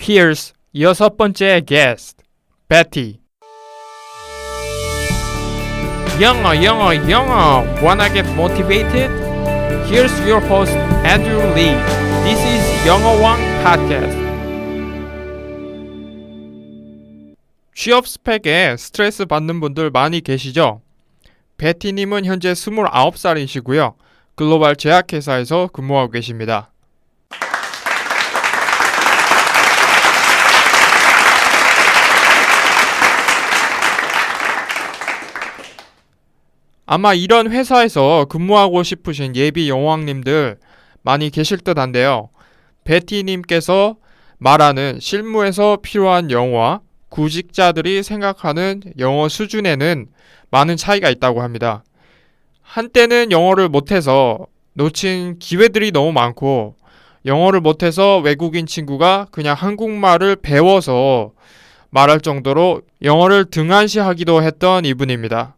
Here's 여섯 번째 guest, Betty. 영어, 영어, 영어. Wanna get motivated? Here's your host, Andrew Lee. This is 영어왕 Podcast. 취업 스펙에 스트레스 받는 분들 많이 계시죠? 베티님은 현재 29살이시고요. 글로벌 제약회사에서 근무하고 계십니다. 아마 이런 회사에서 근무하고 싶으신 예비 영어왕님들 많이 계실 듯 한데요. 베티님께서 말하는 실무에서 필요한 영어와 구직자들이 생각하는 영어 수준에는 많은 차이가 있다고 합니다. 한때는 영어를 못해서 놓친 기회들이 너무 많고 영어를 못해서 외국인 친구가 그냥 한국말을 배워서 말할 정도로 영어를 등한시하기도 했던 이분입니다.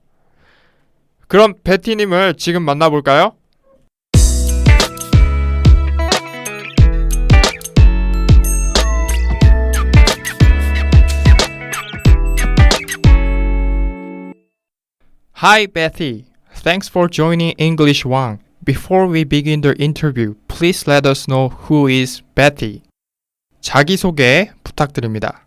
그럼 베티님을 지금 만나볼까요? Hi Betty, thanks for joining English One. Before we begin the interview, please let us know who is Betty. 자기소개 부탁드립니다.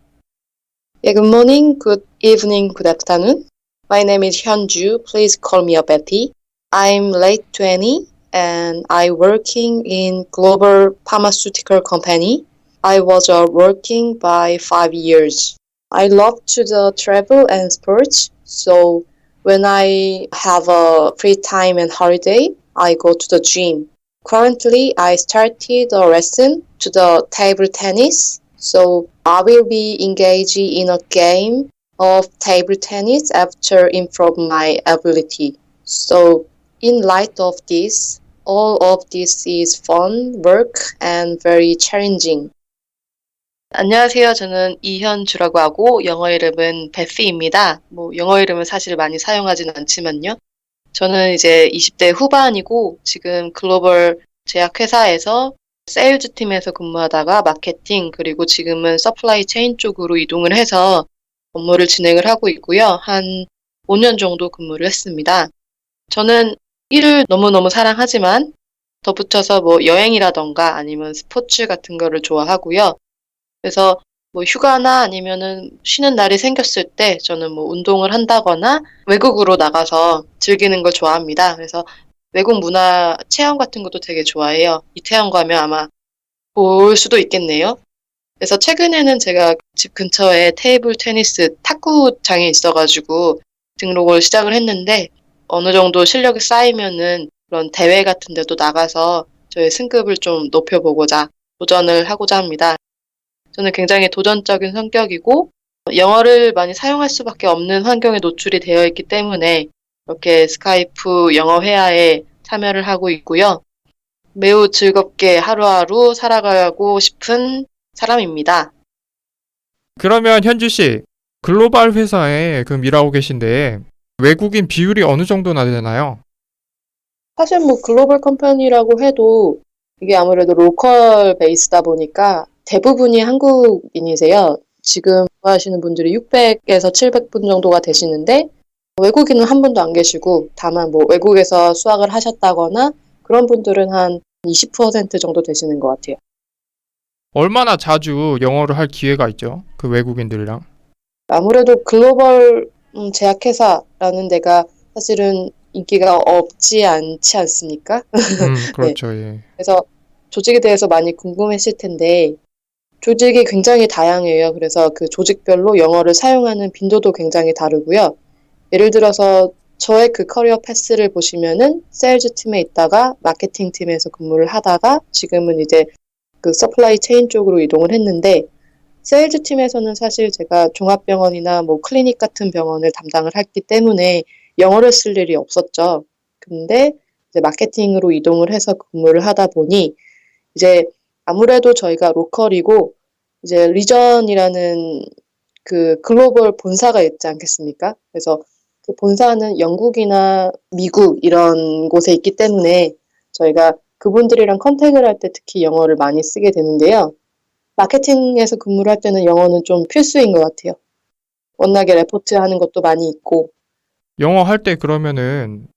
Yeah, good morning, good evening, good afternoon. My name is Hyunju. Please call me Betty. I'm late 20 and I working in global pharmaceutical company. I was working by 5 years. I love to travel and sports. So when I have a free time and holiday, I go to the gym. Currently, I started a lesson to the table tennis. So I will be engaged in a game of table tennis after improve my ability. So in light of this, all of this is fun, work, and very challenging. 안녕하세요. 저는 이현주라고 하고 영어 이름은 베피입니다. 영어 이름은 사실 많이 사용하지는 않지만요. 저는 이제 20대 후반이고 지금 글로벌 제약회사에서 세일즈 팀에서 근무하다가 마케팅 그리고 지금은 서플라이 체인 쪽으로 이동을 해서 업무를 진행을 하고 있고요. 한 5년 정도 근무를 했습니다. 저는 일을 너무너무 사랑하지만 덧붙여서 여행이라던가 아니면 스포츠 같은 거를 좋아하고요. 그래서 휴가나 아니면은 쉬는 날이 생겼을 때 저는 운동을 한다거나 외국으로 나가서 즐기는 걸 좋아합니다. 그래서 외국 문화 체험 같은 것도 되게 좋아해요. 이태원 가면 아마 볼 수도 있겠네요. 그래서 최근에는 제가 집 근처에 테이블 테니스 탁구장이 있어가지고 등록을 시작을 했는데 어느 정도 실력이 쌓이면은 그런 대회 같은 데도 나가서 저의 승급을 좀 높여보고자 도전을 하고자 합니다. 저는 굉장히 도전적인 성격이고 영어를 많이 사용할 수밖에 없는 환경에 노출이 되어 있기 때문에 이렇게 스카이프 영어 회화에 참여를 하고 있고요. 매우 즐겁게 하루하루 살아가고 싶은 사람입니다. 그러면 현주씨, 글로벌 회사에 그럼 일하고 계신데 외국인 비율이 어느 정도나 되나요? 사실 글로벌 컴퍼니라고 해도 이게 아무래도 로컬 베이스다 보니까 대부분이 한국인이세요. 지금 하시는 분들이 600에서 700분 정도가 되시는데 외국인은 한 분도 안 계시고 다만 외국에서 수학을 하셨다거나 그런 분들은 한 20% 정도 되시는 것 같아요. 얼마나 자주 영어를 할 기회가 있죠? 그 외국인들이랑. 아무래도 글로벌 제약회사라는 데가 사실은 인기가 없지 않지 않습니까? 그렇죠. 네. 예. 그래서 조직에 대해서 많이 궁금했을 텐데 조직이 굉장히 다양해요. 그래서 그 조직별로 영어를 사용하는 빈도도 굉장히 다르고요. 예를 들어서 저의 그 커리어 패스를 보시면은 세일즈 팀에 있다가 마케팅 팀에서 근무를 하다가 지금은 이제 그 서플라이 체인 쪽으로 이동을 했는데 세일즈 팀에서는 사실 제가 종합병원이나 클리닉 같은 병원을 담당을 했기 때문에 영어를 쓸 일이 없었죠. 근데 이제 마케팅으로 이동을 해서 근무를 하다 보니 이제 아무래도 저희가 로컬이고 이제 리전이라는 그 글로벌 본사가 있지 않겠습니까? 그래서 그 본사는 영국이나 미국 이런 곳에 있기 때문에 저희가 그분들이랑 컨택을 할 때 특히 영어를 많이 쓰게 되는데요. 마케팅에서 근무를 할 때는 영어는 좀 필수인 것 같아요. 워낙에 레포트 하는 것도 많이 있고. 영어 할 때 그러면은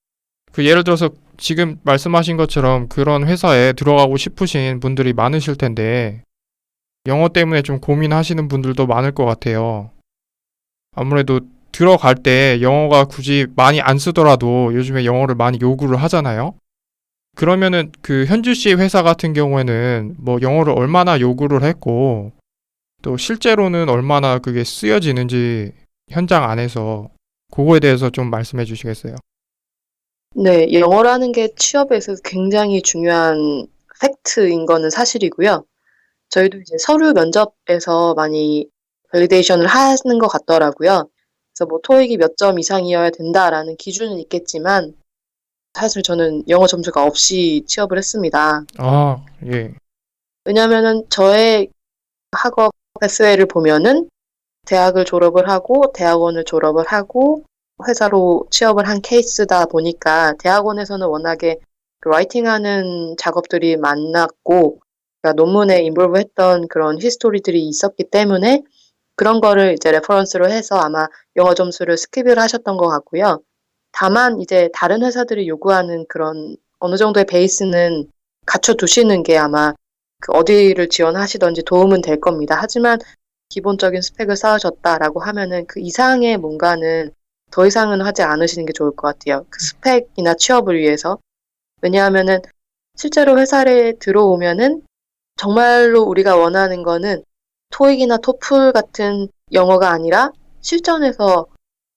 그 예를 들어서 지금 말씀하신 것처럼 그런 회사에 들어가고 싶으신 분들이 많으실 텐데 영어 때문에 좀 고민하시는 분들도 많을 것 같아요. 아무래도 들어갈 때 영어가 굳이 많이 안 쓰더라도 요즘에 영어를 많이 요구를 하잖아요. 그러면은 그 현주 씨 회사 같은 경우에는 뭐 영어를 얼마나 요구를 했고 또 실제로는 얼마나 그게 쓰여지는지 현장 안에서 그거에 대해서 좀 말씀해 주시겠어요? 네, 영어라는 게 취업에 있어서 굉장히 중요한 팩트인 거는 사실이고요. 저희도 이제 서류 면접에서 많이 밸리데이션을 하는 것 같더라고요. 그래서 뭐 토익이 몇 점 이상이어야 된다라는 기준은 있겠지만 사실 저는 영어 점수가 없이 취업을 했습니다. 아, 예. 왜냐면은 저의 학업 패스웨이를 보면은 대학을 졸업을 하고 대학원을 졸업을 하고 회사로 취업을 한 케이스다 보니까 대학원에서는 워낙에 그 라이팅하는 작업들이 많았고 그러니까 논문에 인볼브했던 그런 히스토리들이 있었기 때문에 그런 거를 이제 레퍼런스로 해서 아마 영어 점수를 스킵을 하셨던 것 같고요. 다만 이제 다른 회사들이 요구하는 그런 어느 정도의 베이스는 갖춰두시는 게 아마 그 어디를 지원하시든지 도움은 될 겁니다. 하지만 기본적인 스펙을 쌓으셨다라고 하면은 그 이상의 뭔가는 더 이상은 하지 않으시는 게 좋을 것 같아요. 그 스펙이나 취업을 위해서. 왜냐하면은 실제로 회사에 들어오면은 정말로 우리가 원하는 거는 토익이나 토플 같은 영어가 아니라 실전에서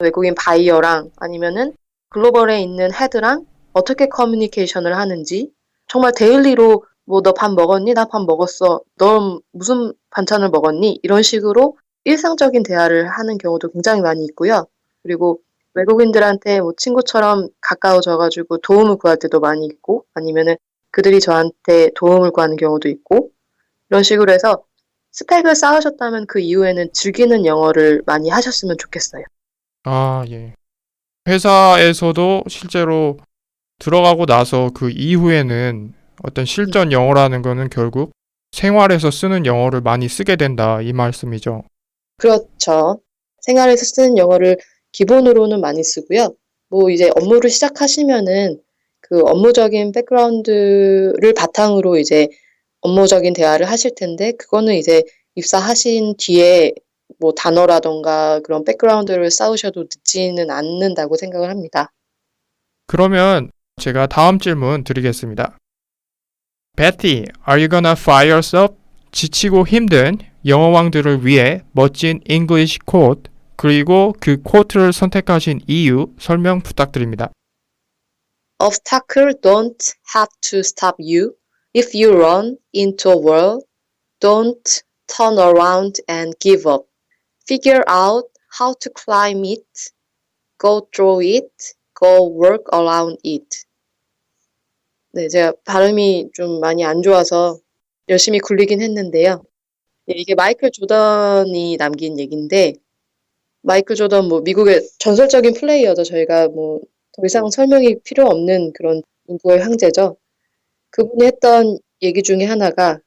외국인 바이어랑 아니면은 글로벌에 있는 헤드랑 어떻게 커뮤니케이션을 하는지 정말 데일리로 뭐 너 밥 먹었니? 나 밥 먹었어. 넌 무슨 반찬을 먹었니? 이런 식으로 일상적인 대화를 하는 경우도 굉장히 많이 있고요. 그리고 외국인들한테 뭐 친구처럼 가까워져 가지고 도움을 구할 때도 많이 있고 아니면은 그들이 저한테 도움을 구하는 경우도 있고 이런 식으로 해서 스펙을 쌓으셨다면 그 이후에는 즐기는 영어를 많이 하셨으면 좋겠어요. 아, 예. 회사에서도 실제로 들어가고 나서 그 이후에는 어떤 실전 영어라는 거는 결국 생활에서 쓰는 영어를 많이 쓰게 된다, 이 말씀이죠. 그렇죠. 생활에서 쓰는 영어를 기본으로는 많이 쓰고요. 뭐 이제 업무를 시작하시면은 그 업무적인 백그라운드를 바탕으로 이제 업무적인 대화를 하실 텐데 그거는 이제 입사하신 뒤에 뭐 단어라던가 그런 백그라운드를 쌓으셔도 늦지는 않는다고 생각을 합니다. 그러면 제가 다음 질문 드리겠습니다. Betty, are you gonna fire yourself? 지치고 힘든 영어왕들을 위해 멋진 English quote, 그리고 그 quote를 선택하신 이유 설명 부탁드립니다. Obstacles don't have to stop you. If you run into a wall, don't turn around and give up. Figure out how to climb it, go through it, go work around it. 네, 제가 발음이 좀 많이 안 좋아서 열심히 굴리긴 했는데요. 네, 이게 마이클 조던이 남긴 얘기인데, 마이클 조던 뭐 미국의 전설적인 플레이어죠. 저희가 뭐 더 이상 설명이 필요 없는 그런 인구의 황제죠. 그분이 했던 얘기 중에 하나가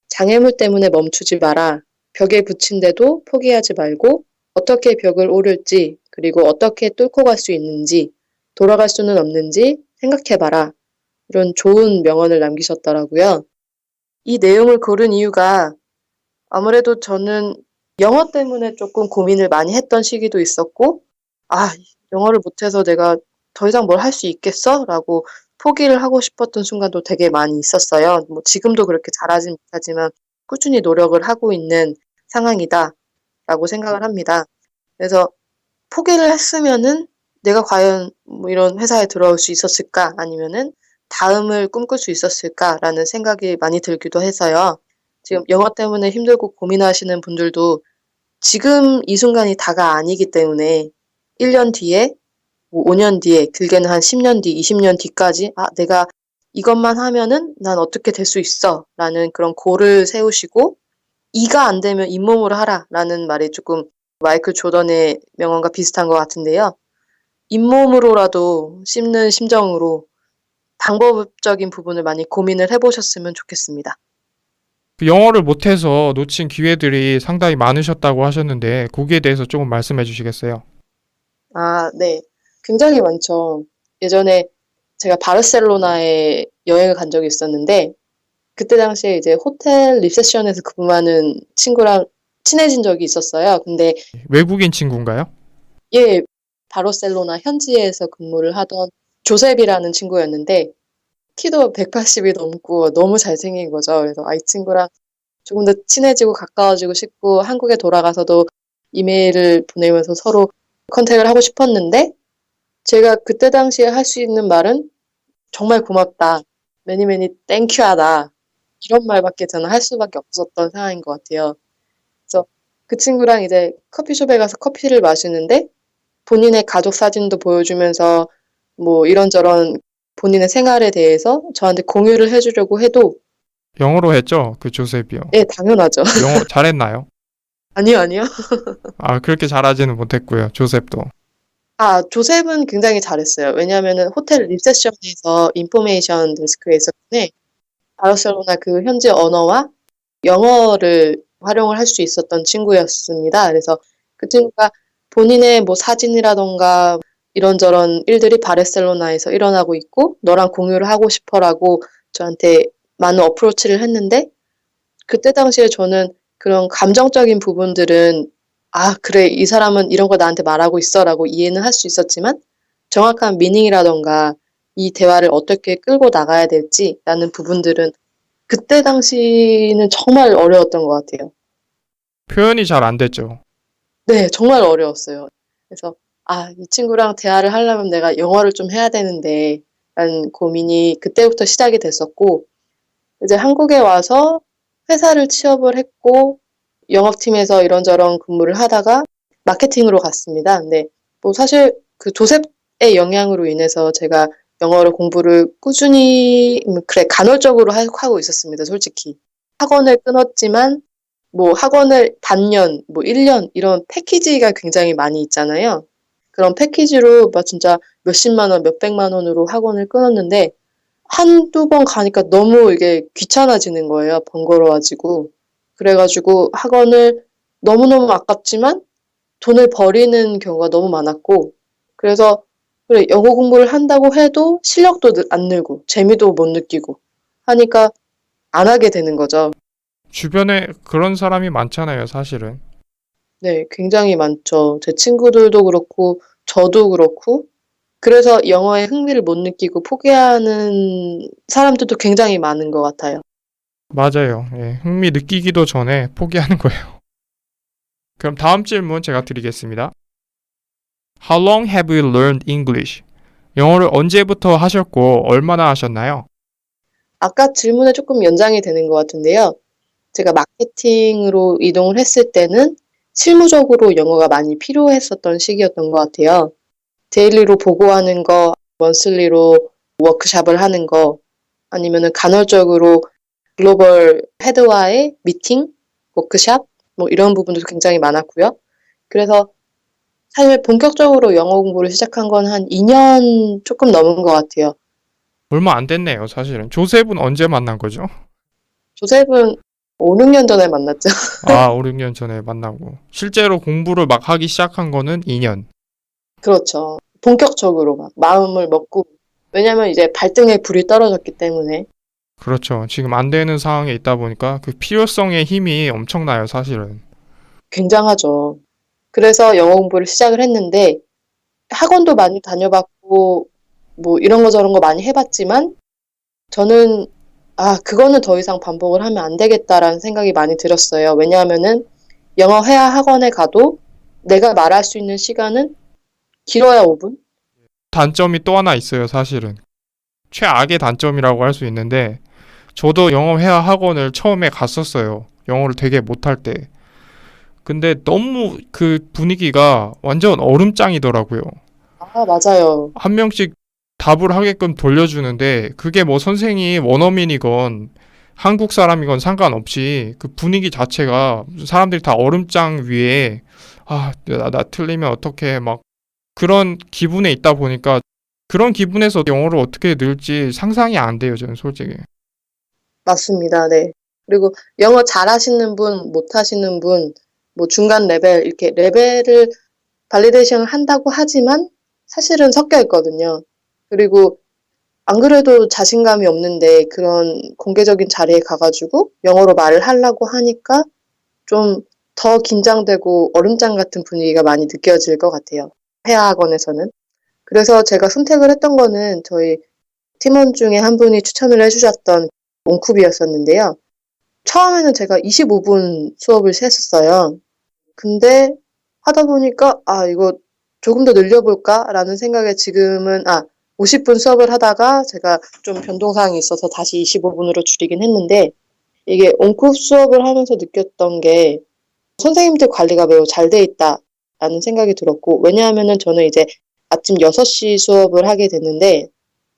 장애물 때문에 멈추지 마라. 벽에 붙인데도 포기하지 말고 어떻게 벽을 오를지 그리고 어떻게 뚫고 갈 수 있는지 돌아갈 수는 없는지 생각해봐라. 이런 좋은 명언을 남기셨더라고요. 이 내용을 고른 이유가 아무래도 저는 영어 때문에 조금 고민을 많이 했던 시기도 있었고, 아, 영어를 못해서 내가 더 이상 뭘 할 수 있겠어? 라고 포기를 하고 싶었던 순간도 되게 많이 있었어요. 뭐 지금도 그렇게 잘하진 못하지만 꾸준히 노력을 하고 있는 상황이다. 라고 생각을 합니다. 그래서 포기를 했으면은 내가 과연 뭐 이런 회사에 들어올 수 있었을까? 아니면은 다음을 꿈꿀 수 있었을까라는 생각이 많이 들기도 해서요. 지금 영어 때문에 힘들고 고민하시는 분들도 지금 이 순간이 다가 아니기 때문에 1년 뒤에, 뭐 5년 뒤에, 길게는 한 10년 뒤, 20년 뒤까지, 아, 내가 이것만 하면은 난 어떻게 될 수 있어. 라는 그런 골을 세우시고, 이가 안 되면 잇몸으로 하라. 라는 말이 조금 마이클 조던의 명언과 비슷한 것 같은데요. 잇몸으로라도 씹는 심정으로 방법적인 부분을 많이 고민을 해보셨으면 좋겠습니다. 그 영어를 못해서 놓친 기회들이 상당히 많으셨다고 하셨는데 거기에 대해서 조금 말씀해 주시겠어요? 아, 네. 굉장히 많죠. 예전에 제가 바르셀로나에 여행을 간 적이 있었는데, 그때 당시에 이제 호텔 리셉션에서 근무하는 친구랑 친해진 적이 있었어요. 근데 외국인 친구인가요? 얘 바르셀로나 현지에서 근무를 하던 조셉이라는 친구였는데, 키도 180이 넘고 너무 잘생긴 거죠. 그래서 이 친구랑 조금 더 친해지고 가까워지고 싶고 한국에 돌아가서도 이메일을 보내면서 서로 컨택을 하고 싶었는데 제가 그때 당시에 할 수 있는 말은 정말 고맙다. 매니 매니 땡큐하다. 이런 말밖에 저는 할 수밖에 없었던 상황인 것 같아요. 그래서 그 친구랑 이제 커피숍에 가서 커피를 마시는데 본인의 가족 사진도 보여주면서 뭐 이런저런 본인의 생활에 대해서 저한테 공유를 해주려고 해도 영어로 했죠? 그 조셉이요. 예, 당연하죠. 영어 잘했나요? 아니요, 아니요. 아, 그렇게 잘하지는 못했고요. 조셉도. 아, 조셉은 굉장히 잘했어요. 왜냐하면은 호텔 리셉션에서 인포메이션 데스크에 있었는데 바르셀로나 그 현지 언어와 영어를 활용을 할 수 있었던 친구였습니다. 그래서 그 친구가 본인의 뭐 사진이라던가 이런저런 일들이 바르셀로나에서 일어나고 있고 너랑 공유를 하고 싶어라고 저한테 많은 어프로치를 했는데 그때 당시에 저는 그런 감정적인 부분들은 아, 그래, 이 사람은 이런 거 나한테 말하고 있어라고 이해는 할 수 있었지만 정확한 미닝이라던가 이 대화를 어떻게 끌고 나가야 될지라는 부분들은 그때 당시는 정말 어려웠던 것 같아요. 표현이 잘 안 됐죠. 네, 정말 어려웠어요. 그래서 아, 이 친구랑 대화를 하려면 내가 영어를 좀 해야 되는데 라는 고민이 그때부터 시작이 됐었고 이제 한국에 와서 회사를 취업을 했고 영업팀에서 이런저런 근무를 하다가 마케팅으로 갔습니다. 근데 뭐 사실 그 조셉의 영향으로 인해서 제가 영어를 공부를 꾸준히 그래 간헐적으로 하고 있었습니다. 솔직히 학원을 끊었지만 뭐 학원을 반년, 뭐 1년 이런 패키지가 굉장히 많이 있잖아요. 그런 패키지로 막 진짜 몇십만 원, 몇백만 원으로 학원을 끊었는데 한두 번 가니까 너무 이게 귀찮아지는 거예요. 번거로워지고. 그래가지고 학원을 너무너무 아깝지만 돈을 버리는 경우가 너무 많았고, 그래서 그래, 영어 공부를 한다고 해도 실력도 안 늘고, 재미도 못 느끼고 하니까 안 하게 되는 거죠. 주변에 그런 사람이 많잖아요, 사실은. 네, 굉장히 많죠. 제 친구들도 그렇고, 저도 그렇고, 그래서 영어에 흥미를 못 느끼고 포기하는 사람들도 굉장히 많은 것 같아요. 맞아요. 예, 흥미 느끼기도 전에 포기하는 거예요. 그럼 다음 질문 제가 드리겠습니다. How long have you learned English? 영어를 언제부터 하셨고 얼마나 하셨나요? 아까 질문에 조금 연장이 되는 것 같은데요. 제가 마케팅으로 이동을 했을 때는 실무적으로 영어가 많이 필요했었던 시기였던 것 같아요. 데일리로 보고하는 거, 먼슬리로 워크샵을 하는 거, 아니면은 간헐적으로 글로벌 헤드와의 미팅, 워크샵, 뭐 이런 부분도 굉장히 많았고요. 그래서 사실 본격적으로 영어 공부를 시작한 건 한 2년 조금 넘은 것 같아요. 얼마 안 됐네요, 사실은. 조셉은 언제 만난 거죠? 조셉은 5, 6년 전에 만났죠. 아, 5, 6년 전에 만나고. 실제로 공부를 막 하기 시작한 거는 2년. 그렇죠. 본격적으로 막 마음을 먹고, 왜냐면 이제 발등에 불이 떨어졌기 때문에 그렇죠. 지금 안 되는 상황에 있다 보니까 그 필요성의 힘이 엄청나요, 사실은. 굉장하죠. 그래서 영어 공부를 시작을 했는데, 학원도 많이 다녀봤고, 뭐 이런 거 저런 거 많이 해봤지만, 저는, 아, 그거는 더 이상 반복을 하면 안 되겠다라는 생각이 많이 들었어요. 왜냐하면은 영어 회화 학원에 가도 내가 말할 수 있는 시간은 길어야 5분? 단점이 또 하나 있어요, 사실은. 최악의 단점이라고 할 수 있는데, 저도 영어 회화 학원을 처음에 갔었어요. 영어를 되게 못할 때. 근데 너무 그 분위기가 완전 얼음장이더라고요. 아, 맞아요. 한 명씩 답을 하게끔 돌려주는데 그게 뭐 선생이 원어민이건 한국 사람이건 상관없이 그 분위기 자체가 사람들이 다 얼음장 위에 나 틀리면 어떡해 막 그런 기분에 있다 보니까 그런 기분에서 영어를 어떻게 늘지 상상이 안 돼요, 저는 솔직히. 맞습니다. 네. 그리고 영어 잘하시는 분, 못하시는 분, 뭐 중간 레벨, 이렇게 레벨을 발리데이션을 한다고 하지만 사실은 섞여 있거든요. 그리고 안 그래도 자신감이 없는데 그런 공개적인 자리에 가가지고 영어로 말을 하려고 하니까 좀 더 긴장되고 얼음장 같은 분위기가 많이 느껴질 것 같아요. 회화학원에서는. 그래서 제가 선택을 했던 거는 저희 팀원 중에 한 분이 추천을 해주셨던 옹쿱이었었는데요. 처음에는 제가 25분 수업을 했었어요. 근데 하다 보니까 이거 조금 더 늘려볼까라는 생각에 지금은 50분 수업을 하다가 제가 좀 변동사항이 있어서 다시 25분으로 줄이긴 했는데 이게 온쿱 수업을 하면서 느꼈던 게 선생님들 관리가 매우 잘 돼 있다라는 생각이 들었고 왜냐하면은 저는 이제 아침 6시 수업을 하게 됐는데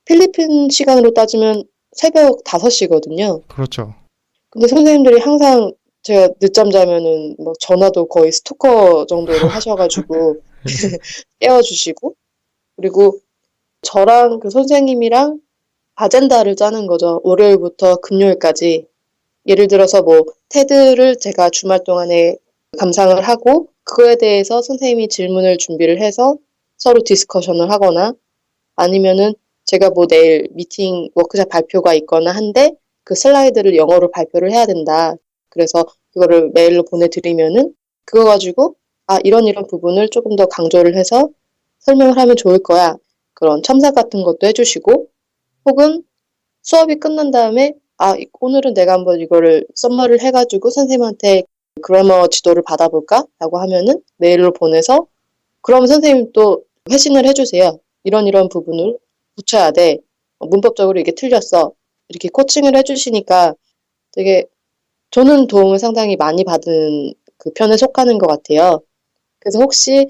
필리핀 시간으로 따지면 새벽 5시거든요. 그렇죠. 근데 선생님들이 항상 제가 늦잠 자면은 뭐 전화도 거의 스토커 정도로 하셔가지고 깨워주시고 그리고 저랑 그 선생님이랑 아젠다를 짜는 거죠. 월요일부터 금요일까지. 예를 들어서 뭐 테드를 제가 주말 동안에 감상을 하고 그거에 대해서 선생님이 질문을 준비를 해서 서로 디스커션을 하거나 아니면은 제가 뭐 내일 미팅 워크샵 발표가 있거나 한데 그 슬라이드를 영어로 발표를 해야 된다. 그래서 그거를 메일로 보내드리면은 그거 가지고 이런 부분을 조금 더 강조를 해서 설명을 하면 좋을 거야. 그런 첨삭 같은 것도 해주시고 혹은 수업이 끝난 다음에 오늘은 내가 한번 이거를 썸머를 해가지고 선생님한테 그래머 지도를 받아볼까? 라고 하면은 메일로 보내서 그럼 선생님 또 회신을 해주세요. 이런 부분을 붙여야 돼. 문법적으로 이게 틀렸어. 이렇게 코칭을 해주시니까 되게 저는 도움을 상당히 많이 받은 그 편에 속하는 것 같아요. 그래서 혹시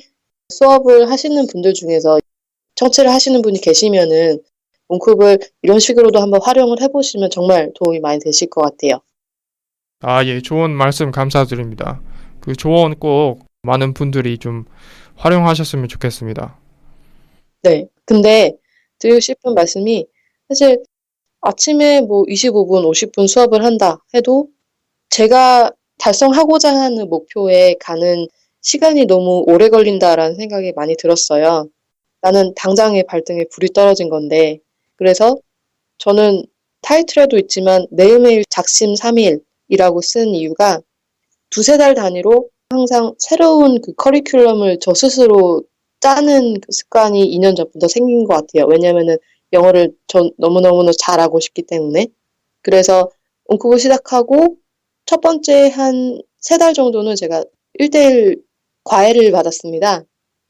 수업을 하시는 분들 중에서 청취를 하시는 분이 계시면은 문쿡을 이런 식으로도 한번 활용을 해보시면 정말 도움이 많이 되실 것 같아요. 예, 좋은 말씀 감사드립니다. 그 조언 꼭 많은 분들이 좀 활용하셨으면 좋겠습니다. 네. 근데 드리고 싶은 말씀이 사실 아침에 뭐 25분, 50분 수업을 한다 해도 제가 달성하고자 하는 목표에 가는 시간이 너무 오래 걸린다라는 생각이 많이 들었어요. 나는 당장에 발등에 불이 떨어진 건데. 그래서 저는 타이틀에도 있지만 매일매일 작심삼일이라고 쓴 이유가 두세 달 단위로 항상 새로운 그 커리큘럼을 저 스스로 짜는 그 습관이 2년 전부터 생긴 것 같아요. 왜냐면은 영어를 전 너무너무 잘하고 싶기 때문에. 그래서 온쿠브 시작하고 첫 번째 한 세 달 정도는 제가 1대1 과외를 받았습니다.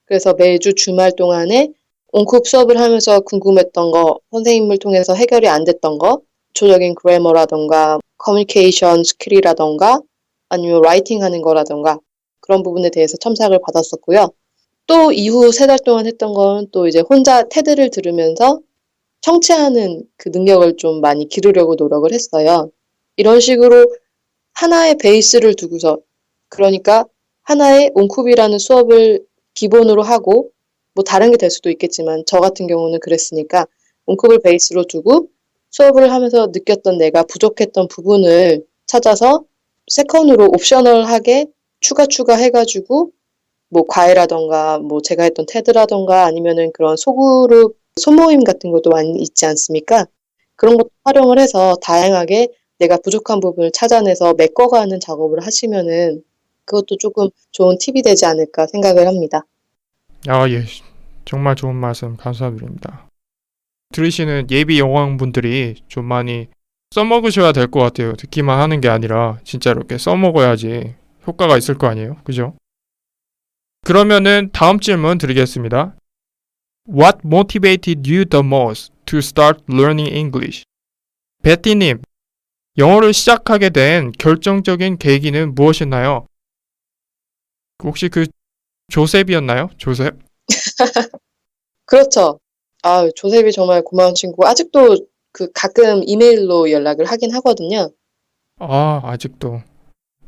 그래서 매주 주말 동안에 온쿱 수업을 하면서 궁금했던 거, 선생님을 통해서 해결이 안 됐던 거, 기초적인 그래머라던가 커뮤니케이션 스킬이라던가 아니면 라이팅 하는 거라던가 그런 부분에 대해서 첨삭을 받았었고요. 또 이후 세 달 동안 했던 건 또 이제 혼자 테드를 들으면서 청취하는 그 능력을 좀 많이 기르려고 노력을 했어요. 이런 식으로 하나의 베이스를 두고서 그러니까 하나의 온쿱이라는 수업을 기본으로 하고 뭐 다른 게 될 수도 있겠지만 저 같은 경우는 그랬으니까 온쿱을 베이스로 두고 수업을 하면서 느꼈던 내가 부족했던 부분을 찾아서 세컨으로 옵셔널하게 추가해가지고 뭐 과외라던가 뭐 제가 했던 테드라던가 아니면은 그런 소그룹 소모임 같은 것도 많이 있지 않습니까? 그런 것도 활용을 해서 다양하게 내가 부족한 부분을 찾아내서 메꿔가는 작업을 하시면은 그것도 조금 좋은 팁이 되지 않을까 생각을 합니다. 예, 정말 좋은 말씀 감사드립니다. 들으시는 예비 영왕분들이 좀 많이 써먹으셔야 될 것 같아요. 듣기만 하는 게 아니라 진짜로 이렇게 써먹어야지 효과가 있을 거 아니에요. 그죠? 그러면은 다음 질문 드리겠습니다. What motivated you the most to start learning English? 베티님, 영어를 시작하게 된 결정적인 계기는 무엇이었나요? 혹시 그 조셉이었나요? 조셉? 그렇죠. 조셉이 정말 고마운 친구고 아직도 그 가끔 이메일로 연락을 하긴 하거든요. 아직도.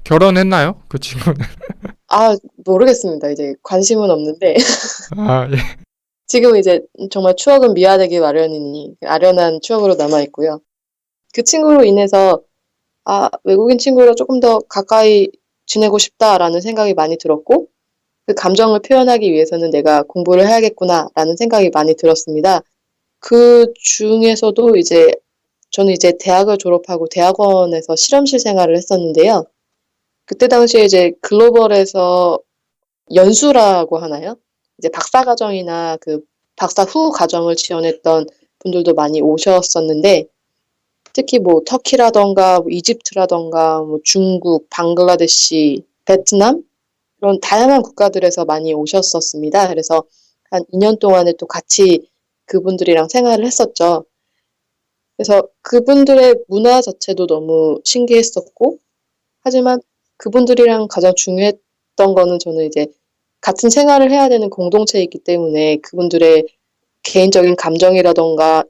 결혼했나요? 그 친구는? 모르겠습니다. 이제 관심은 없는데 예. 지금 이제 정말 추억은 미화되기 마련이니 아련한 추억으로 남아 있고요. 그 친구로 인해서 외국인 친구랑 조금 더 가까이 지내고 싶다라는 생각이 많이 들었고, 그 감정을 표현하기 위해서는 내가 공부를 해야겠구나라는 생각이 많이 들었습니다. 그 중에서도 저는 대학을 졸업하고 대학원에서 실험실 생활을 했었는데요. 그때 당시에 글로벌에서 연수라고 하나요? 박사과정이나 그 박사 후 과정을 지원했던 분들도 많이 오셨었는데, 특히 뭐 터키라던가 이집트라던가 뭐 중국, 방글라데시, 베트남 이런 다양한 국가들에서 많이 오셨었습니다. 그래서 한 2년 동안에 또 같이 그분들이랑 생활을 했었죠. 그래서 그분들의 문화 자체도 너무 신기했었고, 하지만 그분들이랑 가장 중요했던 거는 저는 같은 생활을 해야 되는 공동체이기 때문에 그분들의 개인적인 감정이라던가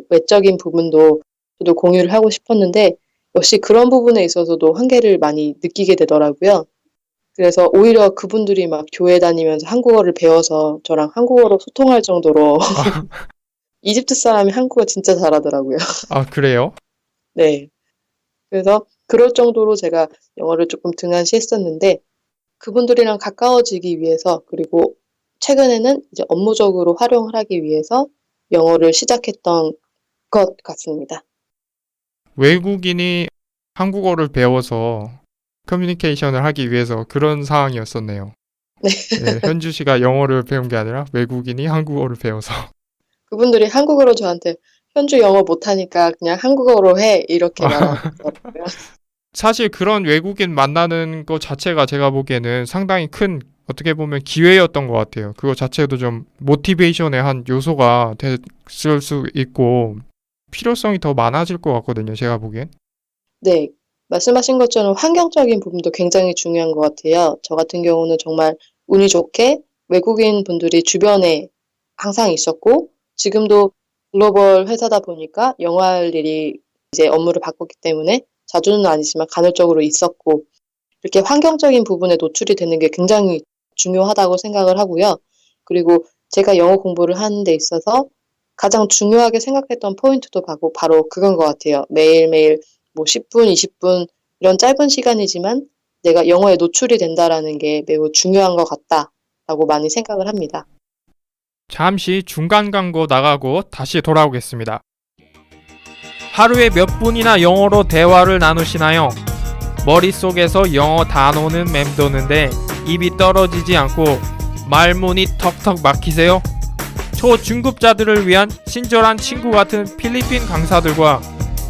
외적인 부분도 저도 공유를 하고 싶었는데, 역시 그런 부분에 있어서도 한계를 많이 느끼게 되더라고요. 그래서 오히려 그분들이 막 교회 다니면서 한국어를 배워서 저랑 한국어로 소통할 정도로 아, 이집트 사람이 한국어 진짜 잘하더라고요. 아, 그래요? 네. 그래서 그럴 정도로 제가 영어를 조금 등한시했었는데, 그분들이랑 가까워지기 위해서, 그리고 최근에는 업무적으로 활용을 하기 위해서 영어를 시작했던 것 같습니다. 외국인이 한국어를 배워서 커뮤니케이션을 하기 위해서 그런 상황이었었네요. 네, 현주 씨가 영어를 배운 게 아니라 외국인이 한국어를 배워서. 그분들이 한국어로 저한테 현주 영어 못하니까 그냥 한국어로 해 이렇게 말하더라고요. 사실 그런 외국인 만나는 것 자체가 제가 보기에는 상당히 큰 어떻게 보면 기회였던 것 같아요. 그거 자체도 좀 모티베이션의 한 요소가 됐을 수 있고 필요성이 더 많아질 것 같거든요. 제가 보기엔. 네, 말씀하신 것처럼 환경적인 부분도 굉장히 중요한 것 같아요. 저 같은 경우는 정말 운이 좋게 외국인 분들이 주변에 항상 있었고, 지금도 글로벌 회사다 보니까 영어할 일이 업무를 바꿨기 때문에 자주는 아니지만 간헐적으로 있었고, 이렇게 환경적인 부분에 노출이 되는 게 굉장히 중요하다고 생각을 하고요. 그리고 제가 영어 공부를 하는 데 있어서 가장 중요하게 생각했던 포인트도 바로 그건 것 같아요. 매일매일 뭐 10분, 20분 이런 짧은 시간이지만 내가 영어에 노출이 된다라는 게 매우 중요한 것 같다라고 많이 생각을 합니다. 잠시 중간 광고 나가고 다시 돌아오겠습니다. 하루에 몇 분이나 영어로 대화를 나누시나요? 머릿속에서 영어 단어는 맴도는데 입이 떨어지지 않고 말문이 턱턱 막히세요? 초중급자들을 위한 친절한 친구 같은 필리핀 강사들과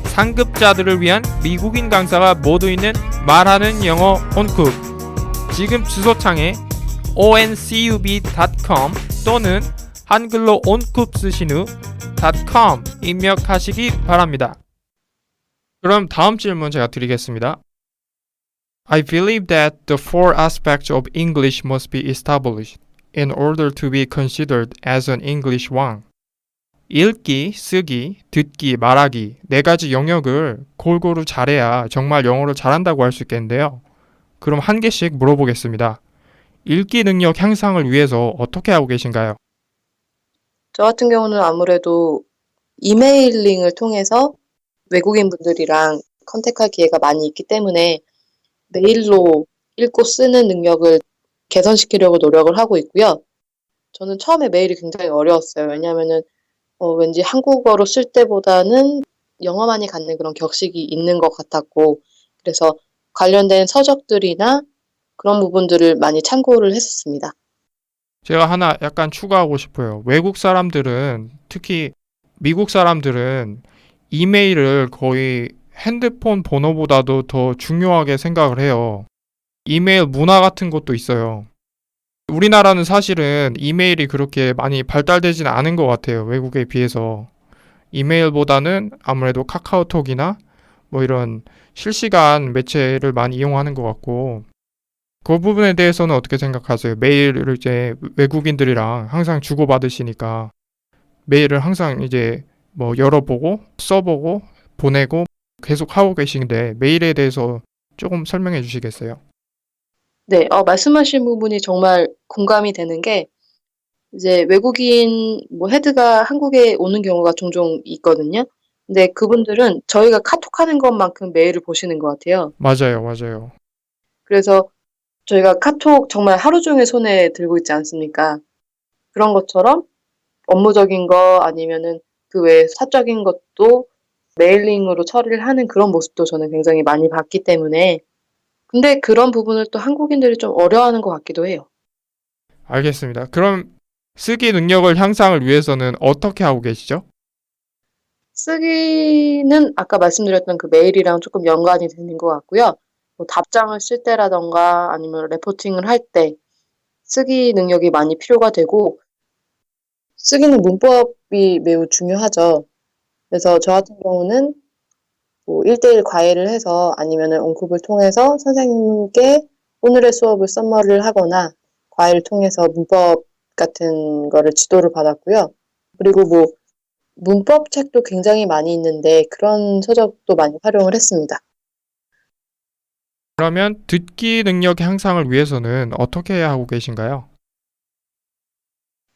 상급자들을 위한 미국인 강사가 모두 있는 말하는 영어 온쿱. 지금 주소창에 oncub.com 또는 한글로 온쿱 쓰신 후 .com 입력하시기 바랍니다. 그럼 다음 질문 제가 드리겠습니다. I believe that the four aspects of English must be established in order to be considered as an English one. 읽기, 쓰기, 듣기, 말하기 네 가지 영역을 골고루 잘해야 정말 영어를 잘한다고 할 수 있겠는데요. 그럼 한 개씩 물어보겠습니다. 읽기 능력 향상을 위해서 어떻게 하고 계신가요? 저 같은 경우는 아무래도 이메일링을 통해서 외국인 분들이랑 컨택할 기회가 많이 있기 때문에 메일로 읽고 쓰는 능력을 개선시키려고 노력을 하고 있고요. 저는 처음에 메일이 굉장히 어려웠어요. 왜냐하면은 왠지 한국어로 쓸 때보다는 영어만이 갖는 그런 격식이 있는 것 같았고, 그래서 관련된 서적들이나 그런 부분들을 많이 참고를 했었습니다. 제가 하나 약간 추가하고 싶어요. 외국 사람들은 특히 미국 사람들은 이메일을 거의 핸드폰 번호보다도 더 중요하게 생각을 해요. 이메일 문화 같은 것도 있어요. 우리나라는 사실은 이메일이 그렇게 많이 발달되지는 않은 것 같아요. 외국에 비해서. 이메일보다는 아무래도 카카오톡이나 뭐 이런 실시간 매체를 많이 이용하는 것 같고, 그 부분에 대해서는 어떻게 생각하세요? 메일을 외국인들이랑 항상 주고받으시니까 메일을 항상 뭐 열어보고 써보고 보내고 계속 하고 계신데 메일에 대해서 조금 설명해 주시겠어요? 네, 말씀하신 부분이 정말 공감이 되는 게, 외국인 뭐 헤드가 한국에 오는 경우가 종종 있거든요. 근데 그분들은 저희가 카톡하는 것만큼 메일을 보시는 것 같아요. 맞아요, 맞아요. 그래서 저희가 카톡 정말 하루 종일 손에 들고 있지 않습니까? 그런 것처럼 업무적인 거 아니면은 그 외에 사적인 것도 메일링으로 처리를 하는 그런 모습도 저는 굉장히 많이 봤기 때문에 근데 그런 부분을 또 한국인들이 좀 어려워하는 것 같기도 해요. 알겠습니다. 그럼 쓰기 능력을 향상을 위해서는 어떻게 하고 계시죠? 쓰기는 아까 말씀드렸던 그 메일이랑 조금 연관이 되는 것 같고요. 뭐 답장을 쓸 때라던가 아니면 레포팅을 할 때 쓰기 능력이 많이 필요가 되고 쓰기는 문법이 매우 중요하죠. 그래서 저 같은 경우는 뭐 1대1 과외를 해서 아니면은 온kup을 통해서 선생님께 오늘의 수업을 써머리를 하거나 과외를 통해서 문법 같은 거를 지도를 받았고요. 그리고 뭐 문법 책도 굉장히 많이 있는데 그런 서적도 많이 활용을 했습니다. 그러면 듣기 능력 향상을 위해서는 어떻게 하고 계신가요?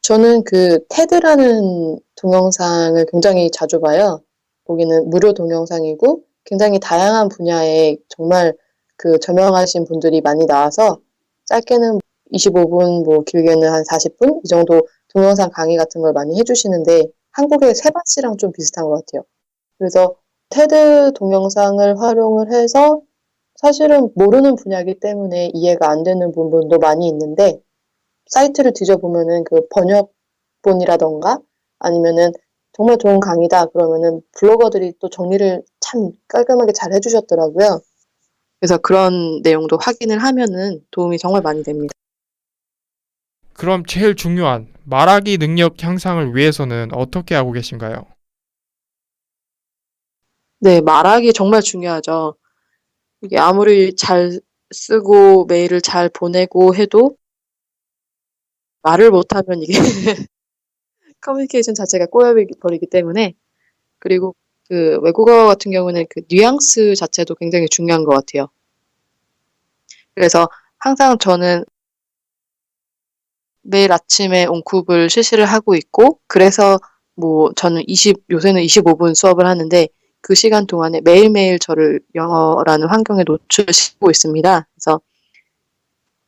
저는 그 테드라는 동영상을 굉장히 자주 봐요. 거기는 무료 동영상이고 굉장히 다양한 분야에 정말 그 저명하신 분들이 많이 나와서 짧게는 25분, 뭐 길게는 한 40분 이 정도 동영상 강의 같은 걸 많이 해주시는데 한국의 세바 씨랑 좀 비슷한 것 같아요. 그래서 테드 동영상을 활용을 해서 사실은 모르는 분야이기 때문에 이해가 안 되는 부분도 많이 있는데 사이트를 뒤져보면은 그 번역본이라던가 아니면은 정말 좋은 강의다 그러면은 블로거들이 또 정리를 참 깔끔하게 잘 해주셨더라고요. 그래서 그런 내용도 확인을 하면은 도움이 정말 많이 됩니다. 그럼 제일 중요한 말하기 능력 향상을 위해서는 어떻게 하고 계신가요? 네, 말하기 정말 중요하죠. 이게 아무리 잘 쓰고 메일을 잘 보내고 해도 말을 못하면 이게 커뮤니케이션 자체가 꼬여버리기 때문에 그리고 그 외국어 같은 경우는 그 뉘앙스 자체도 굉장히 중요한 것 같아요. 그래서 항상 저는 매일 아침에 온쿱을 실시를 하고 있고, 그래서 뭐 저는 요새는 25분 수업을 하는데 그 시간 동안에 매일매일 저를 영어라는 환경에 노출시키고 있습니다. 그래서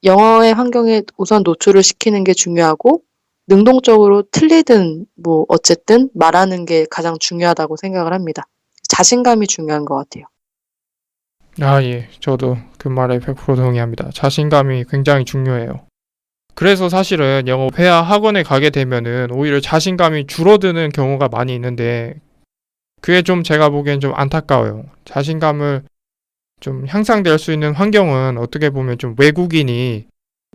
영어의 환경에 우선 노출을 시키는 게 중요하고, 능동적으로 틀리든 뭐 어쨌든 말하는 게 가장 중요하다고 생각을 합니다. 자신감이 중요한 것 같아요. 아, 예. 저도 그 말에 100% 동의합니다. 자신감이 굉장히 중요해요. 그래서 사실은 영어 회화 학원에 가게 되면은 오히려 자신감이 줄어드는 경우가 많이 있는데 그게 좀 제가 보기엔 좀 안타까워요. 자신감을 좀 향상될 수 있는 환경은 어떻게 보면 좀 외국인이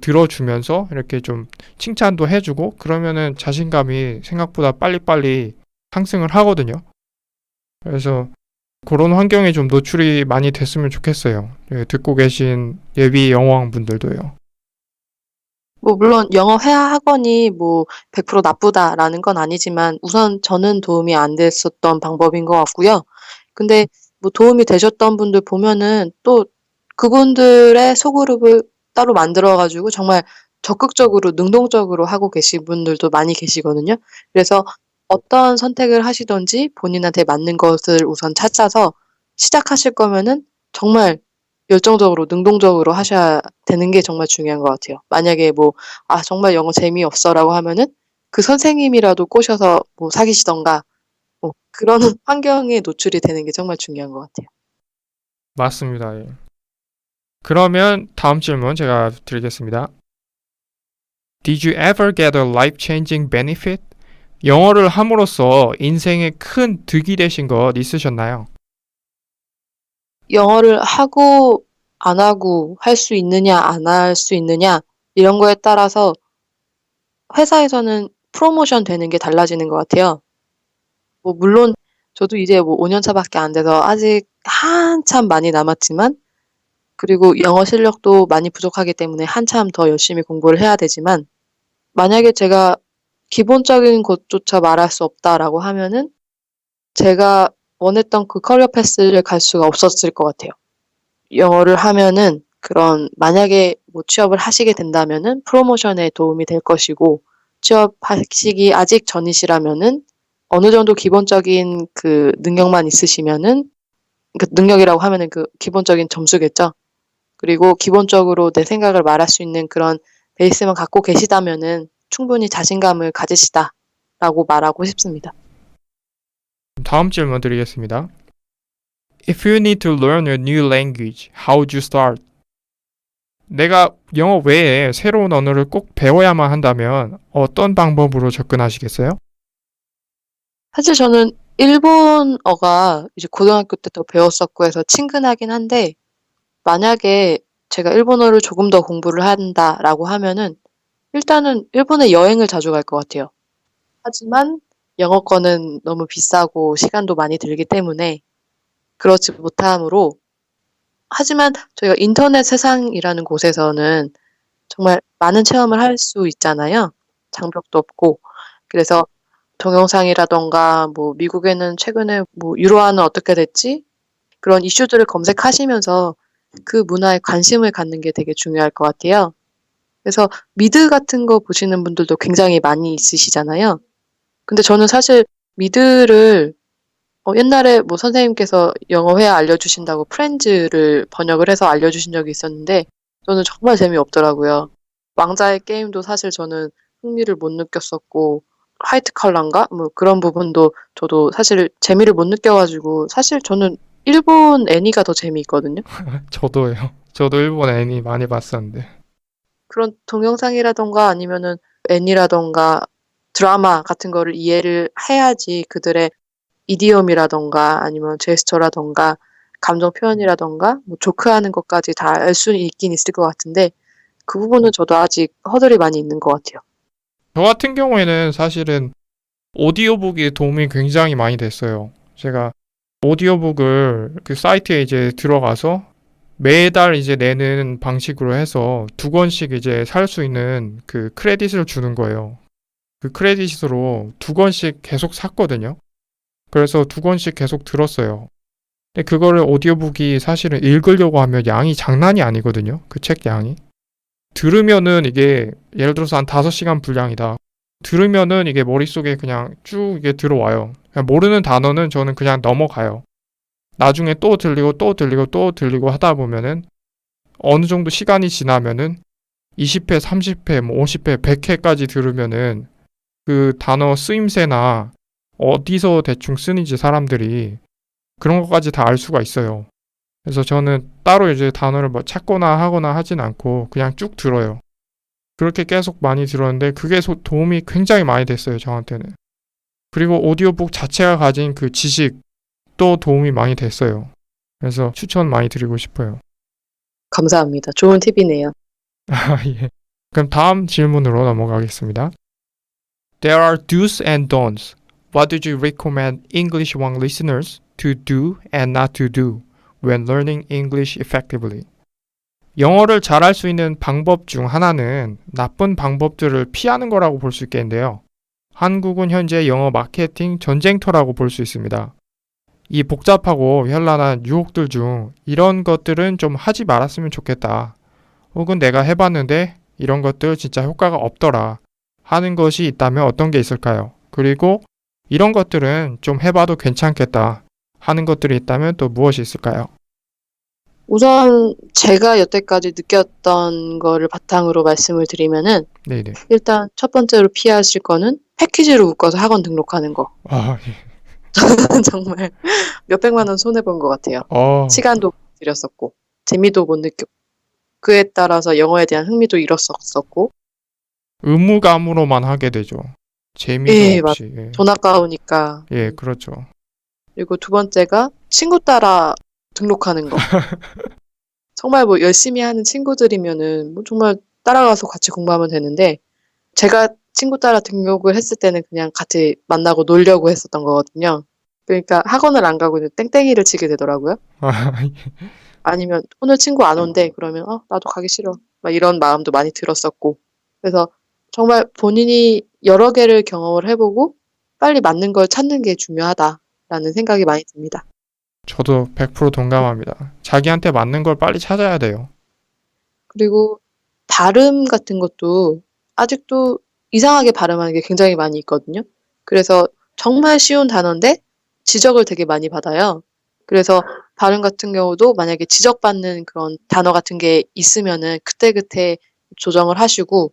들어주면서 이렇게 좀 칭찬도 해주고 그러면은 자신감이 생각보다 빨리빨리 상승을 하거든요. 그래서 그런 환경에 좀 노출이 많이 됐으면 좋겠어요. 예, 듣고 계신 예비 영어왕 분들도요. 뭐 물론 영어 회화 학원이 뭐 100% 나쁘다라는 건 아니지만 우선 저는 도움이 안 됐었던 방법인 것 같고요. 근데 뭐 도움이 되셨던 분들 보면은 또 그분들의 소그룹을 따로 만들어 가지고 정말 적극적으로 능동적으로 하고 계신 분들도 많이 계시거든요. 그래서 어떤 선택을 하시든지 본인한테 맞는 것을 우선 찾아서 시작하실 거면은 정말 열정적으로 능동적으로 하셔야 되는 게 정말 중요한 것 같아요. 만약에 뭐 '아 정말 영어 재미없어.'라고 하면은 그 선생님이라도 꼬셔서 뭐 사귀시든가 뭐 그런 환경에 노출이 되는 게 정말 중요한 것 같아요. 맞습니다. 예. 그러면 다음 질문 제가 드리겠습니다. Did you ever get a life-changing benefit? 영어를 함으로써 인생에 큰 득이 되신 것 있으셨나요? 영어를 하고 안 하고 할 수 있느냐 안 할 수 있느냐 이런 거에 따라서 회사에서는 프로모션 되는 게 달라지는 것 같아요. 뭐 물론 저도 이제 뭐 5년 차밖에 안 돼서 아직 한참 많이 남았지만 그리고 영어 실력도 많이 부족하기 때문에 한참 더 열심히 공부를 해야 되지만 만약에 제가 기본적인 것조차 말할 수 없다라고 하면은 제가 원했던 그 커리어 패스를 갈 수가 없었을 것 같아요. 영어를 하면은 그런 만약에 뭐 취업을 하시게 된다면은 프로모션에 도움이 될 것이고 취업하시기 아직 전이시라면은 어느 정도 기본적인 그 능력만 있으시면은, 그 능력이라고 하면은 그 기본적인 점수겠죠. 그리고 기본적으로 내 생각을 말할 수 있는 그런 베이스만 갖고 계시다면은 충분히 자신감을 가지시다라고 말하고 싶습니다. 다음 질문 드리겠습니다. If you need to learn a new language, how would you start? 내가 영어 외에 새로운 언어를 꼭 배워야만 한다면 어떤 방법으로 접근하시겠어요? 사실 저는 일본어가 이제 고등학교 때도 배웠었고 해서 친근하긴 한데, 만약에 제가 일본어를 조금 더 공부를 한다라고 하면은 일단은 일본에 여행을 자주 갈 것 같아요. 하지만 영어권은 너무 비싸고 시간도 많이 들기 때문에 그렇지 못하므로, 하지만 저희가 인터넷 세상이라는 곳에서는 정말 많은 체험을 할 수 있잖아요. 장벽도 없고. 그래서 동영상이라던가 뭐 미국에는 최근에 뭐 유로화는 어떻게 됐지? 그런 이슈들을 검색하시면서 그 문화에 관심을 갖는 게 되게 중요할 것 같아요. 그래서 미드 같은 거 보시는 분들도 굉장히 많이 있으시잖아요. 근데 저는 사실 미드를 옛날에 뭐 선생님께서 영어 회화 알려주신다고 프렌즈를 번역을 해서 알려주신 적이 있었는데 저는 정말 재미없더라고요. 왕자의 게임도 사실 저는 흥미를 못 느꼈었고, 화이트 컬러인가? 뭐 그런 부분도 저도 사실 재미를 못 느껴가지고, 사실 저는 일본 애니가 더 재미있거든요. 저도요. 저도 일본 애니 많이 봤었는데. 그런 동영상이라던가 아니면은 애니라던가 드라마 같은 거를 이해를 해야지 그들의 이디옴이라던가 아니면 제스처라던가 감정 표현이라던가 뭐 조크하는 것까지 다 알 수는 있긴 있을 것 같은데, 그 부분은 저도 아직 허들이 많이 있는 것 같아요. 저 같은 경우에는 사실은 오디오북이 도움이 굉장히 많이 됐어요. 제가 오디오북을 그 사이트에 이제 들어가서 매달 이제 내는 방식으로 해서 2권씩 이제 살 수 있는 그 크레딧을 주는 거예요. 그 크레딧으로 2권씩 계속 샀거든요. 그래서 2권씩 계속 들었어요. 근데 그거를 오디오북이 사실은 읽으려고 하면 양이 장난이 아니거든요. 그 책 양이. 들으면은 이게 예를 들어서 한 5시간 분량이다. 들으면은 이게 머릿속에 그냥 쭉 이게 들어와요. 그냥 모르는 단어는 저는 그냥 넘어가요. 나중에 또 들리고 또 들리고 또 들리고 하다 보면은 어느 정도 시간이 지나면은 20회, 30회, 뭐 50회, 100회까지 들으면은 그 단어 쓰임새나 어디서 대충 쓰는지 사람들이 그런 것까지 다 알 수가 있어요. 그래서 저는 따로 이제 단어를 뭐 찾거나 하거나 하진 않고 그냥 쭉 들어요. 그렇게 계속 많이 들었는데 그게 도움이 굉장히 많이 됐어요, 저한테는. 그리고 오디오북 자체가 가진 그 지식도 도움이 많이 됐어요. 그래서 추천 많이 드리고 싶어요. 감사합니다. 좋은 팁이네요. 아, 예. 그럼 다음 질문으로 넘어가겠습니다. There are do's and don'ts. What do you recommend English One listeners to do and not to do when learning English effectively? 영어를 잘할 수 있는 방법 중 하나는 나쁜 방법들을 피하는 거라고 볼 수 있겠는데요. 한국은 현재 영어 마케팅 전쟁터라고 볼 수 있습니다. 이 복잡하고 현란한 유혹들 중 이런 것들은 좀 하지 말았으면 좋겠다. 혹은 내가 해봤는데 이런 것들 진짜 효과가 없더라 하는 것이 있다면 어떤 게 있을까요? 그리고 이런 것들은 좀 해봐도 괜찮겠다 하는 것들이 있다면 또 무엇이 있을까요? 우선 제가 여태까지 느꼈던 거를 바탕으로 말씀을 드리면은, 네네. 일단 첫 번째로 피하실 거는 패키지로 묶어서 학원 등록하는 거. 아, 예. 정말 몇백만 원 손해본 것 같아요. 어, 시간도 들였었고 재미도 못 느꼈고, 그에 따라서 영어에 대한 흥미도 잃었었고. 의무감으로만 하게 되죠. 재미도 예, 맞. 없이. 예, 돈 아까우니까. 예, 그렇죠. 그리고 두 번째가 친구 따라 등록하는 거. 정말 뭐 열심히 하는 친구들이면은 뭐 정말 따라가서 같이 공부하면 되는데, 제가 친구 따라 등록을 했을 때는 그냥 같이 만나고 놀려고 했었던 거거든요. 그러니까 학원을 안 가고 이제 땡땡이를 치게 되더라고요. 아, 아니면 오늘 친구 안 온대 그러면 나도 가기 싫어 막 이런 마음도 많이 들었었고. 그래서 정말 본인이 여러 개를 경험을 해보고 빨리 맞는 걸 찾는 게 중요하다라는 생각이 많이 듭니다. 저도 100% 동감합니다. 자기한테 맞는 걸 빨리 찾아야 돼요. 그리고 발음 같은 것도 아직도 이상하게 발음하는 게 굉장히 많이 있거든요. 그래서 정말 쉬운 단어인데 지적을 되게 많이 받아요. 그래서 발음 같은 경우도 만약에 지적받는 그런 단어 같은 게 있으면은 그때그때 조정을 하시고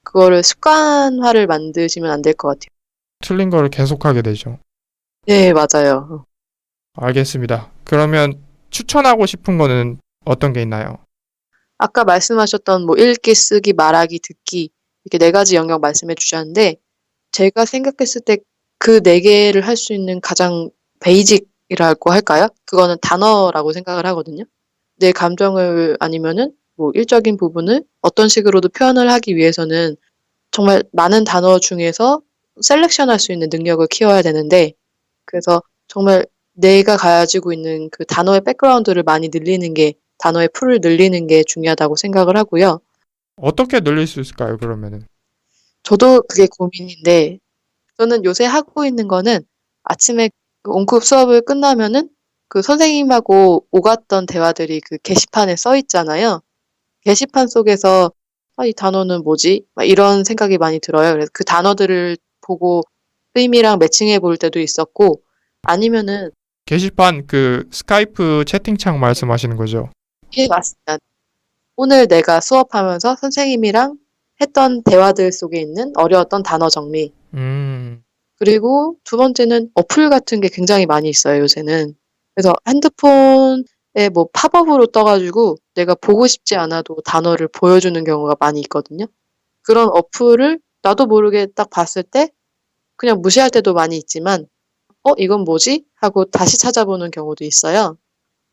그거를 습관화를 만드시면 안 될 것 같아요. 틀린 거를 계속하게 되죠. 네, 맞아요. 알겠습니다. 그러면 추천하고 싶은 거는 어떤 게 있나요? 아까 말씀하셨던 뭐 읽기, 쓰기, 말하기, 듣기 이렇게 네 가지 영역 말씀해 주셨는데 제가 생각했을 때 그 네 개를 할 수 있는 가장 베이직이라고 할까요? 그거는 단어라고 생각을 하거든요. 내 감정을 아니면은 뭐 일적인 부분을 어떤 식으로도 표현을 하기 위해서는 정말 많은 단어 중에서 셀렉션할 수 있는 능력을 키워야 되는데 그래서 정말 내가 가지고 있는 그 단어의 백그라운드를 많이 늘리는 게 단어의 풀을 늘리는 게 중요하다고 생각을 하고요. 어떻게 늘릴 수 있을까요, 그러면은? 저도 그게 고민인데 저는 요새 하고 있는 거는 아침에 그 온급 수업을 끝나면은 그 선생님하고 오갔던 대화들이 그 게시판에 써 있잖아요. 게시판 속에서 '아 이 단어는 뭐지?' 막 이런 생각이 많이 들어요. 그래서 그 단어들을 보고 의미랑 매칭해 볼 때도 있었고 아니면은 게시판 그 스카이프 채팅창 말씀하시는 거죠? 예 맞습니다. 오늘 내가 수업하면서 선생님이랑 했던 대화들 속에 있는 어려웠던 단어 정리 음, 그리고 두 번째는 어플 같은 게 굉장히 많이 있어요 요새는. 그래서 핸드폰에 뭐 팝업으로 떠 가지고 내가 보고 싶지 않아도 단어를 보여주는 경우가 많이 있거든요. 그런 어플을 나도 모르게 딱 봤을 때 그냥 무시할 때도 많이 있지만 '어 이건 뭐지?' 하고 다시 찾아보는 경우도 있어요.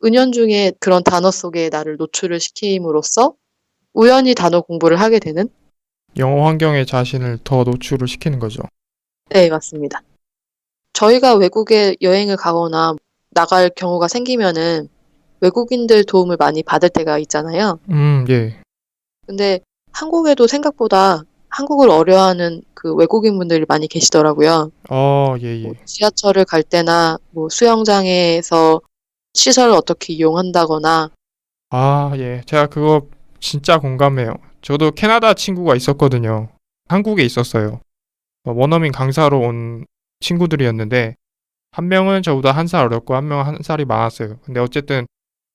은연중에 그런 단어 속에 나를 노출을 시킴으로써 우연히 단어 공부를 하게 되는 영어 환경에 자신을 더 노출을 시키는 거죠. 네 맞습니다. 저희가 외국에 여행을 가거나 나갈 경우가 생기면은 외국인들 도움을 많이 받을 때가 있잖아요. 예. 근데 한국에도 생각보다 한국을 어려워하는 그 외국인분들이 많이 계시더라고요. 예, 뭐 예. 지하철을 갈 때나 뭐 수영장에서 시설을 어떻게 이용한다거나 예. 제가 그거 진짜 공감해요. 저도 캐나다 친구가 있었거든요. 한국에 있었어요. 원어민 강사로 온 친구들이었는데, 한 명은 저보다 한 살 어렸고, 한 명은 한 살이 많았어요. 근데 어쨌든,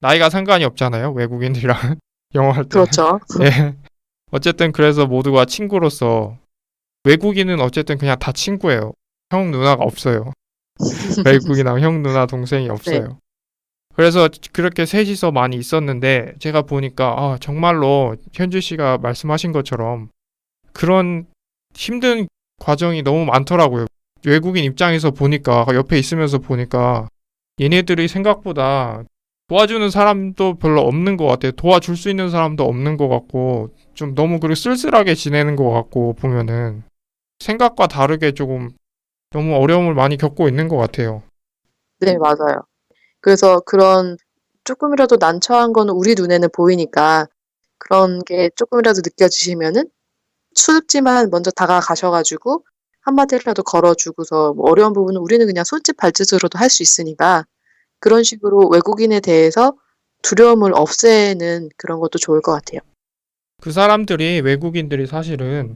나이가 상관이 없잖아요. 외국인들이랑 영어 할 때는. 그렇죠. 예. 어쨌든 그래서 모두가 친구로서, 외국인은 어쨌든 그냥 다 친구예요. 형, 누나가 없어요. 외국인하고 형, 누나, 동생이 네. 없어요. 그래서 그렇게 셋이서 많이 있었는데 제가 보니까 정말로 현주 씨가 말씀하신 것처럼 그런 힘든 과정이 너무 많더라고요. 외국인 입장에서 보니까 옆에 있으면서 보니까 얘네들이 생각보다 도와주는 사람도 별로 없는 것 같아요. 도와줄 수 있는 사람도 없는 것 같고 좀 너무 그렇게 쓸쓸하게 지내는 것 같고 보면은 생각과 다르게 조금 너무 어려움을 많이 겪고 있는 것 같아요. 네 맞아요. 그래서 그런 쪼끔이라도 난처한 거는 우리 눈에는 보이니까 그런 게 쪼끔이라도 느껴지시면은 수줍지만 먼저 다가가셔 가지고 한마디라도 걸어 주고서 뭐 어려운 부분은 우리는 그냥 손짓 발짓으로도 할 수 있으니까 그런 식으로 외국인에 대해서 두려움을 없애는 그런 것도 좋을 것 같아요. 그 사람들이 외국인들이 사실은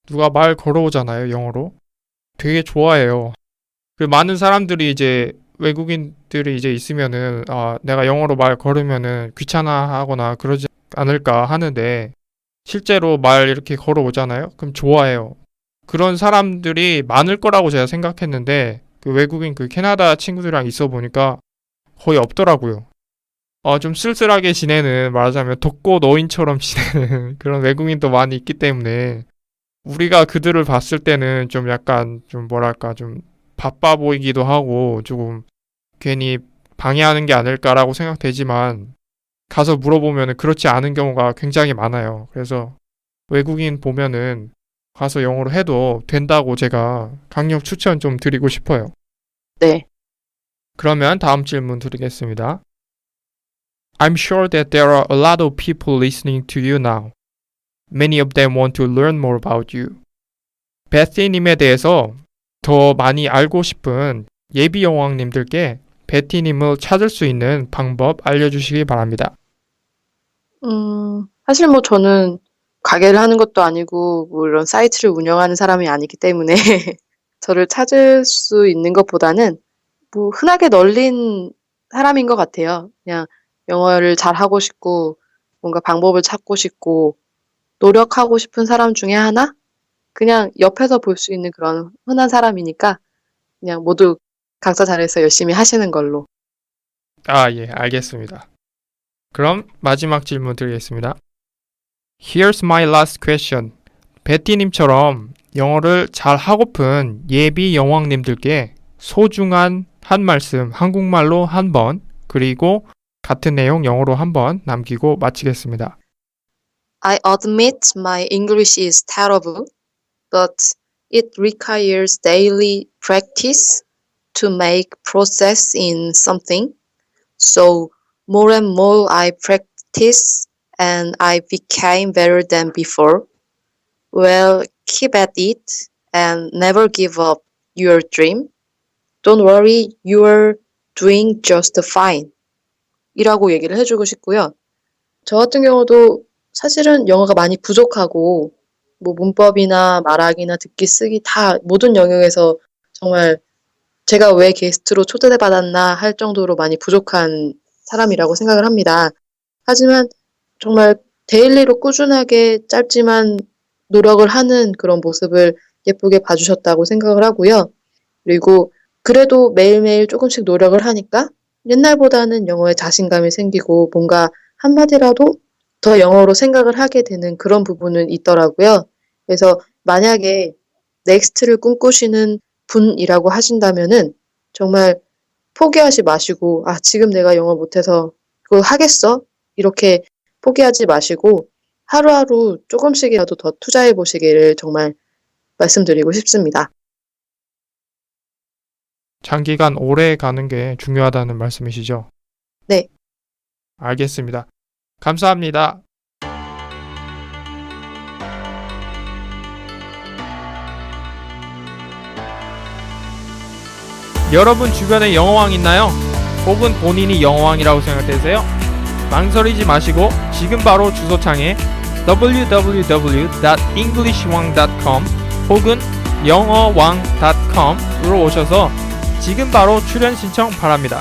누가 말 걸어오잖아요, 영어로. 되게 좋아해요. 그 많은 사람들이 이제 외국인들이 이제 있으면은 내가 영어로 말 걸으면은 귀찮아하거나 그러지 않을까 하는데 실제로 말 이렇게 걸어오잖아요. 그럼 좋아해요. 그런 사람들이 많을 거라고 제가 생각했는데 그 외국인 그 캐나다 친구들이랑 있어 보니까 거의 없더라고요. 좀 쓸쓸하게 지내는 말하자면 독거 노인처럼 지내는 그런 외국인도 많이 있기 때문에 우리가 그들을 봤을 때는 좀 약간 좀 뭐랄까 좀 바빠 보이기도 하고 조금 괜히 방해하는 게 아닐까라고 생각되지만 가서 물어보면 그렇지 않은 경우가 굉장히 많아요. 그래서 외국인 보면은 가서 영어로 해도 된다고 제가 강력 추천 좀 드리고 싶어요. 네. 그러면 다음 질문 드리겠습니다. I'm sure that there are a lot of people listening to you now. Many of them want to learn more about you. 베티님에 대해서 더 많이 알고 싶은 예비 여왕님들께 베티님을 찾을 수 있는 방법 알려주시기 바랍니다. 사실 뭐 저는 가게를 하는 것도 아니고 뭐 이런 사이트를 운영하는 사람이 아니기 때문에 저를 찾을 수 있는 것보다는 뭐 흔하게 널린 사람인 것 같아요. 그냥 영어를 잘하고 싶고 뭔가 방법을 찾고 싶고 노력하고 싶은 사람 중에 하나? 그냥 옆에서 볼 수 있는 그런 흔한 사람이니까 그냥 모두 각자 자리에서 열심히 하시는 걸로. 아, 예, 알겠습니다. 그럼 마지막 질문 드리겠습니다. Here's my last question. 베티님처럼 영어를 잘 하고픈 예비 영왕님들께 소중한 한 말씀 한국말로 한 번, 그리고 같은 내용 영어로 한 번 남기고 마치겠습니다. I admit my English is terrible, but it requires daily practice to make progress in something. So more and more I practice and I became better than before. Well, keep at it and never give up your dream. Don't worry, you're doing just fine. 이라고 얘기를 해주고 싶고요. 저 같은 경우도 사실은 영어가 많이 부족하고 뭐 문법이나 말하기나 듣기 쓰기 다 모든 영역에서 정말 제가 왜 게스트로 초대받았나 할 정도로 많이 부족한 사람이라고 생각을 합니다. 하지만 정말 데일리로 꾸준하게 짧지만 노력을 하는 그런 모습을 예쁘게 봐주셨다고 생각을 하고요. 그리고 그래도 매일매일 조금씩 노력을 하니까 옛날보다는 영어에 자신감이 생기고 뭔가 한마디라도 더 영어로 생각을 하게 되는 그런 부분은 있더라고요. 그래서 만약에 넥스트를 꿈꾸시는 분이라고 하신다면은 정말 포기하지 마시고 지금 내가 영어 못해서 그거 하겠어? 이렇게 포기하지 마시고 하루하루 조금씩이라도 더 투자해 보시기를 정말 말씀드리고 싶습니다. 장기간 오래 가는 게 중요하다는 말씀이시죠? 네. 알겠습니다. 감사합니다. 여러분 주변에 영어왕 있나요? 혹은 본인이 영어왕이라고 생각되세요? 망설이지 마시고 지금 바로 주소창에 www.englishwang.com 혹은 영어왕.com으로 오셔서 지금 바로 출연 신청 바랍니다.